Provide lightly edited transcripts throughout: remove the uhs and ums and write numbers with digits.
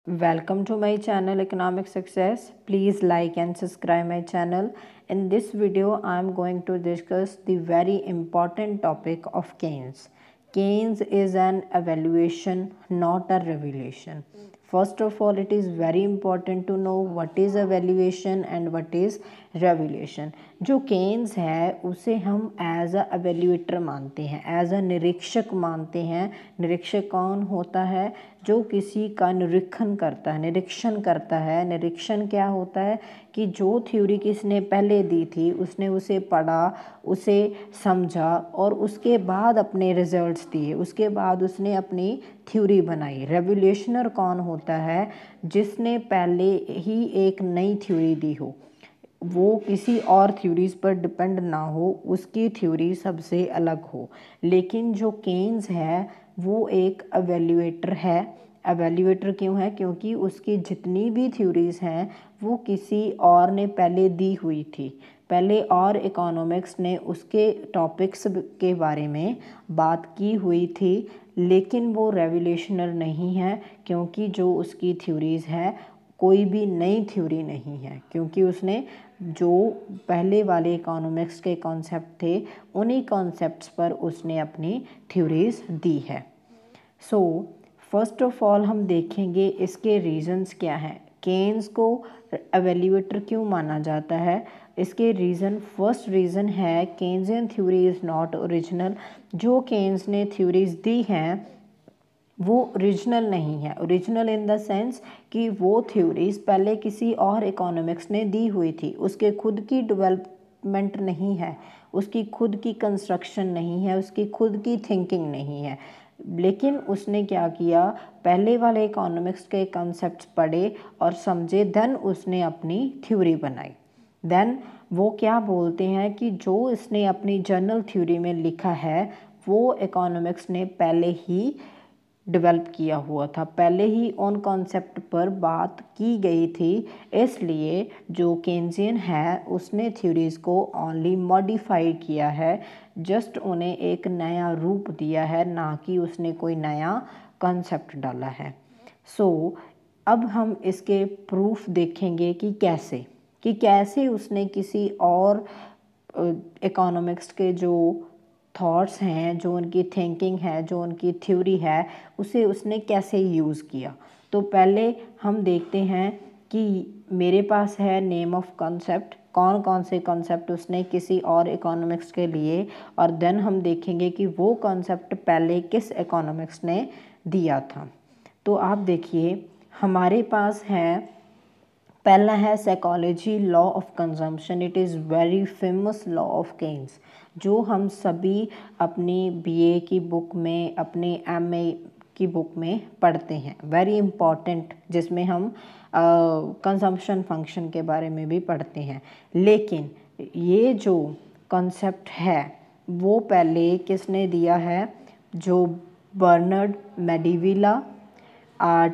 Welcome to my channel Economic Success. Please like and subscribe my channel. In this video I am going to discuss the very important topic of Keynes. Keynes is an evaluation, not a revelation. First of all, it is very important to know what is evaluation and what is revelation. जो Keynes है उसे हम as a evaluator मानते हैं, as a निरीक्षक मानते हैं। निरीक्षक कौन होता है? जो किसी का निरीक्षण करता है। निरीक्षण क्या होता है कि जो थ्योरी किसने पहले दी थी उसने उसे पढ़ा, उसे समझा और उसके बाद अपने रिजल्ट्स दिए, उसके बाद उसने अपनी थ्योरी बनाई। रेवोल्यूशनर कौन होता है? जिसने पहले ही एक नई थ्योरी दी हो, वो किसी और थ्योरीज पर डिपेंड ना हो, उसकी थ्योरी सबसे अलग हो। लेकिन जो केन्स है वो एक एवेल्यूएटर है। एवेल्यूएटर क्यों है? क्योंकि उसकी जितनी भी थ्योरीज हैं वो किसी और ने पहले दी हुई थी। पहले और इकोनॉमिक्स ने उसके टॉपिक्स के बारे में बात की हुई थी, लेकिन वो रेवोल्यूशनर नहीं है क्योंकि जो उसकी थ्योरीज है कोई भी नई थ्योरी नहीं है, क्योंकि उसने जो पहले वाले इकोनॉमिक्स के कॉन्सेप्ट थे उन्हीं कॉन्सेप्ट्स पर उसने अपनी थ्योरीज दी है। सो फर्स्ट ऑफ ऑल हम देखेंगे इसके रीजंस क्या हैं। केन्स को एवेल्यूएटर क्यों माना जाता है? इसके रीज़न, फर्स्ट रीज़न है केन्सियन थ्योरी इज़ नॉट ओरिजिनल। जो केन्स ने थ्योरीज दी हैं वो ओरिजिनल नहीं है। ओरिजिनल इन द सेंस कि वो थ्योरीज पहले किसी और इकोनॉमिक्स ने दी हुई थी, उसके खुद की डेवलपमेंट नहीं है, उसकी खुद की कंस्ट्रक्शन नहीं है, उसकी खुद की थिंकिंग नहीं है। लेकिन उसने क्या किया, पहले वाले इकोनॉमिक्स के कॉन्सेप्ट्स पढ़े और समझे, देन उसने अपनी थ्योरी बनाई। देन वो क्या बोलते हैं कि जो इसने अपनी जर्नल थ्योरी में लिखा है वो इकोनॉमिक्स ने पहले ही डेवलप किया हुआ था, पहले ही उन कॉन्सेप्ट पर बात की गई थी। इसलिए जो केन्जियन है उसने थ्योरीज़ को ओनली मॉडिफाई किया है, जस्ट उन्हें एक नया रूप दिया है, ना कि उसने कोई नया कॉन्सेप्ट डाला है। सो अब हम इसके प्रूफ देखेंगे कि कैसे उसने किसी और इकोनॉमिक्स के जो थॉट्स हैं, जो उनकी थिंकिंग है, जो उनकी थ्योरी है, उसे उसने कैसे यूज़ किया। तो पहले हम देखते हैं कि मेरे पास है नेम ऑफ कॉन्सेप्ट, कौन कौन से कॉन्सेप्ट उसने किसी और इकोनॉमिक्स के लिए, और देन हम देखेंगे कि वो कॉन्सेप्ट पहले किस इकोनॉमिक्स ने दिया था। तो आप देखिए हमारे पास है, पहला है psychology law of consumption. It is very famous law of Keynes, जो हम सभी अपनी बीए की बुक में, अपने एमए की बुक में पढ़ते हैं। वेरी इम्पॉर्टेंट, जिसमें हम कंजम्पशन फंक्शन के बारे में भी पढ़ते हैं। लेकिन ये जो कॉन्सेप्ट है वो पहले किसने दिया है? जो Bernard Mandeville,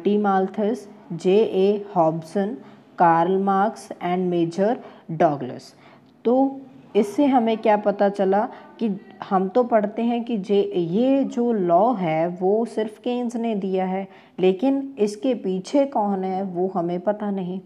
T Malthus, J A Hobson, Karl Marx and Major Douglas. तो इससे हमें क्या पता चला कि हम तो पढ़ते हैं कि ये जो लॉ है वो सिर्फ केन्स ने दिया है, लेकिन इसके पीछे कौन है वो हमें पता नहीं।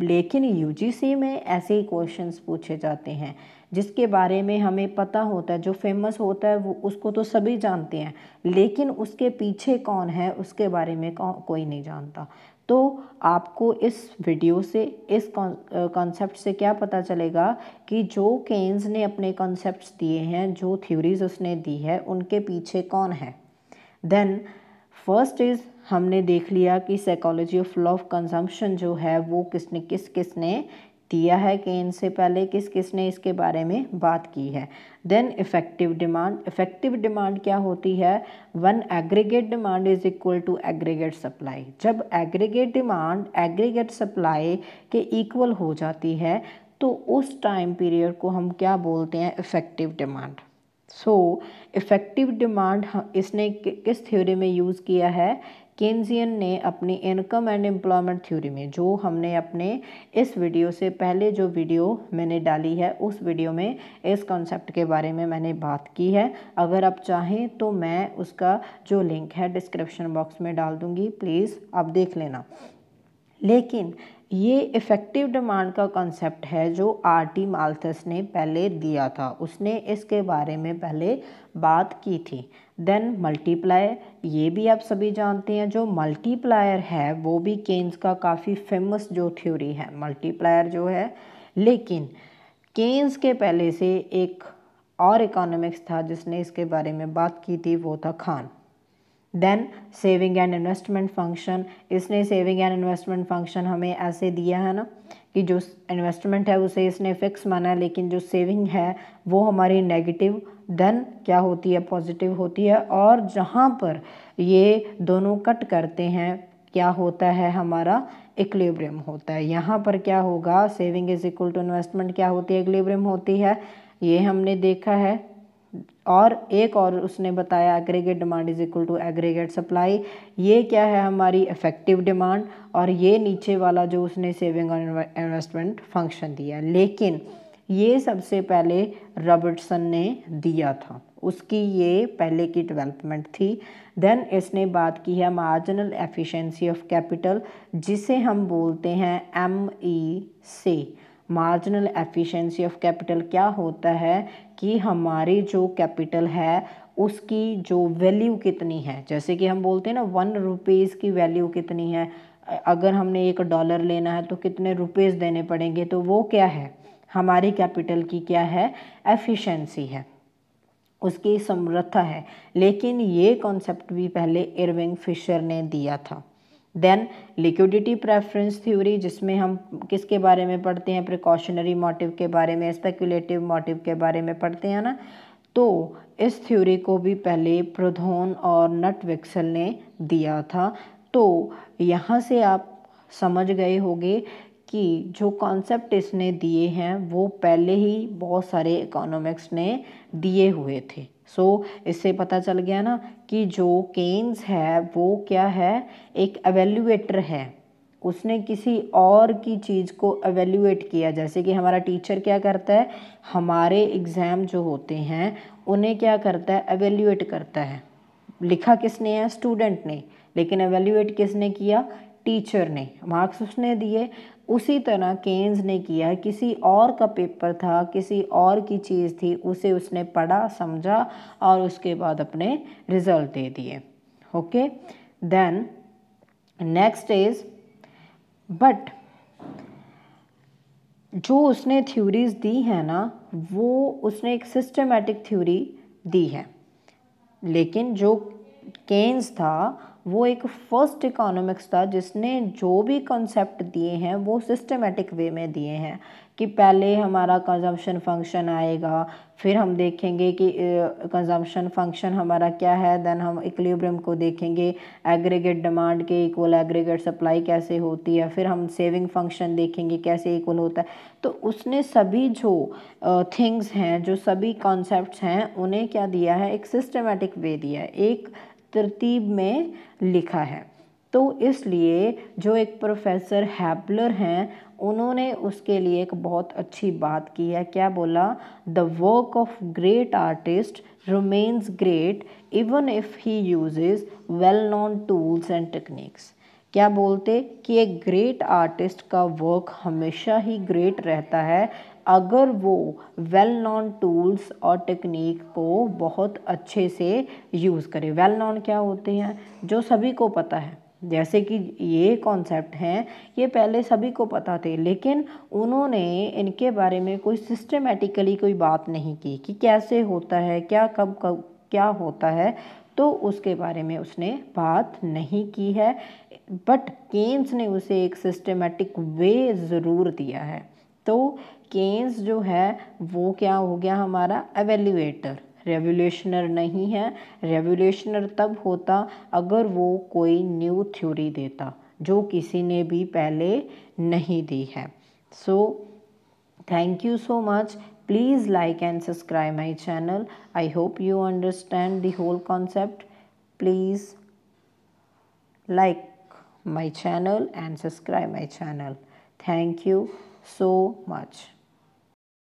लेकिन यूजीसी में ऐसे ही क्वेश्चंस पूछे जाते हैं जिसके बारे में हमें पता होता है, जो फेमस होता है वो उसको तो सभी जानते हैं, लेकिन उसके पीछे कौन है उसके बारे में कोई नहीं जानता। तो आपको इस वीडियो से, इस कॉन्सेप्ट से क्या पता चलेगा कि जो केन्स ने अपने कॉन्सेप्ट्स दिए हैं, जो थ्योरीज उसने दी है, उनके पीछे कौन है। देन फर्स्ट इज़, हमने देख लिया कि psychology of law of consumption जो है वो किसने दिया है। केन्स से पहले किसने इसके बारे में बात की है। Then effective demand. Effective demand क्या होती है? One aggregate demand is equal to aggregate supply. जब एग्रीगेट डिमांड एग्रीगेट सप्लाई के इक्वल हो जाती है तो उस टाइम पीरियड को हम क्या बोलते हैं? Effective demand. So effective demand इसने किस थ्योरी में यूज़ किया है? केन्जियन ने अपनी इनकम एंड एम्प्लॉयमेंट थ्योरी में, जो हमने अपने इस वीडियो से पहले जो वीडियो मैंने डाली है उस वीडियो में इस कॉन्सेप्ट के बारे में मैंने बात की है। अगर आप चाहें तो मैं उसका जो लिंक है डिस्क्रिप्शन बॉक्स में डाल दूँगी, प्लीज़ आप देख लेना। लेकिन ये इफ़ेक्टिव डिमांड का कॉन्सेप्ट है जो आर.टी. माल्थस ने पहले दिया था, उसने इसके बारे में पहले बात की थी। देन मल्टीप्लायर, ये भी आप सभी जानते हैं, जो मल्टीप्लायर है वो भी केन्स का काफ़ी फेमस जो थ्योरी है मल्टीप्लायर जो है। लेकिन केन्स के पहले से एक और इकोनॉमिक्स था जिसने इसके बारे में बात की थी, वो था खान। Then saving and investment function, इसने सेविंग एंड इन्वेस्टमेंट फंक्शन हमें ऐसे दिया है ना कि जो इन्वेस्टमेंट है उसे इसने फिक्स माना है, लेकिन जो सेविंग है वो हमारी नेगेटिव देन क्या होती है, पॉजिटिव होती है। और जहाँ पर ये दोनों कट करते हैं क्या होता है, हमारा इक्विलिब्रियम होता है। यहाँ पर क्या होगा, saving is equal to investment क्या होती है, इक्विलिब्रियम होती है, ये हमने देखा है। और एक और उसने बताया aggregate demand is equal to aggregate supply, ये क्या है, हमारी इफेक्टिव डिमांड। और ये नीचे वाला जो उसने सेविंग और इन्वेस्टमेंट फंक्शन दिया, लेकिन ये सबसे पहले रॉबर्टसन ने दिया था, उसकी ये पहले की डेवलपमेंट थी। देन इसने बात की है मार्जिनल एफिशिएंसी ऑफ कैपिटल, जिसे हम बोलते हैं MEC। Marginal efficiency of capital क्या होता है कि हमारी जो कैपिटल है उसकी जो वैल्यू कितनी है, जैसे कि हम बोलते हैं ना 1 रुपीज़ की वैल्यू कितनी है, अगर हमने $1 लेना है तो कितने रुपीज़ देने पड़ेंगे, तो वो क्या है, हमारी कैपिटल की क्या है, एफिशिएंसी है, उसकी समर्था है। लेकिन ये कॉन्सेप्ट भी पहले इरविंग फिशर ने दिया था। देन लिक्विडिटी प्रेफरेंस थ्योरी, जिसमें हम किसके बारे में पढ़ते हैं, प्रिकॉशनरी मोटिव के बारे में, स्पेकुलेटिव मोटिव के बारे में पढ़ते हैं ना। तो इस थ्योरी को भी पहले प्रोधोन और नटविक्सल ने दिया था। तो यहाँ से आप समझ गए होंगे कि जो कॉन्सेप्ट इसने दिए हैं वो पहले ही बहुत सारे इकोनॉमिक्स ने दिए हुए थे। इससे पता चल गया ना कि जो केन्स है वो क्या है, एक एवेल्युएटर है, उसने किसी और की चीज़ को एवेल्युएट किया। जैसे कि हमारा टीचर क्या करता है, हमारे एग्ज़ाम जो होते हैं उन्हें क्या करता है, एवेल्युएट करता है। लिखा किसने है, स्टूडेंट ने, लेकिन एवेल्युएट किसने किया, टीचर ने, मार्क्स उसने दिए। उसी तरह केन्स ने किया, किसी और का पेपर था, किसी और की चीज़ थी, उसे उसने पढ़ा समझा और उसके बाद अपने रिजल्ट दे दिए। Okay, then next is, but जो उसने थ्योरीज दी है ना, वो उसने एक सिस्टमेटिक थ्योरी दी है। लेकिन जो केन्स था वो एक फर्स्ट इकोनॉमिक्स था जिसने जो भी कॉन्सेप्ट दिए हैं वो सिस्टमेटिक वे में दिए हैं, कि पहले हमारा कंजम्पशन फंक्शन आएगा, फिर हम देखेंगे कि कंजम्पशन फंक्शन हमारा क्या है, देन हम इक्विलिब्रियम को देखेंगे, एग्रीगेट डिमांड के इक्वल एग्रीगेट सप्लाई कैसे होती है, फिर हम सेविंग फंक्शन देखेंगे कैसे इक्वल होता है। तो उसने सभी जो थिंग्स हैं, जो सभी कॉन्सेप्ट्स हैं, उन्हें क्या दिया है, एक सिस्टमेटिक वे दिया है, एक तरतीब में लिखा है। तो इसलिए जो एक प्रोफेसर हैपलर हैं उन्होंने उसके लिए एक बहुत अच्छी बात की है, क्या बोला, the work of great artist remains great even if he uses well known tools and techniques. क्या बोलते कि एक ग्रेट आर्टिस्ट का वर्क हमेशा ही ग्रेट रहता है अगर वो वेल नोन टूल्स और टेक्निक को बहुत अच्छे से यूज़ करे। वेल नोन क्या होते हैं, जो सभी को पता है, जैसे कि ये कॉन्सेप्ट हैं ये पहले सभी को पता थे, लेकिन उन्होंने इनके बारे में कोई सिस्टमेटिकली कोई बात नहीं की कि कैसे होता है, क्या कब कब क्या होता है, तो उसके बारे में उसने बात नहीं की है। बट केन्स ने उसे एक सिस्टमेटिक वे ज़रूर दिया है। तो केन्स जो है वो क्या हो गया, हमारा एवेल्युएटर, रेवोल्यूशनर नहीं है। रेवोल्यूशनर तब होता अगर वो कोई न्यू थ्योरी देता जो किसी ने भी पहले नहीं दी है। So thank you so much. Please like and subscribe my channel. I hope you understand the whole concept. Please like my channel and subscribe my channel. Thank you so much.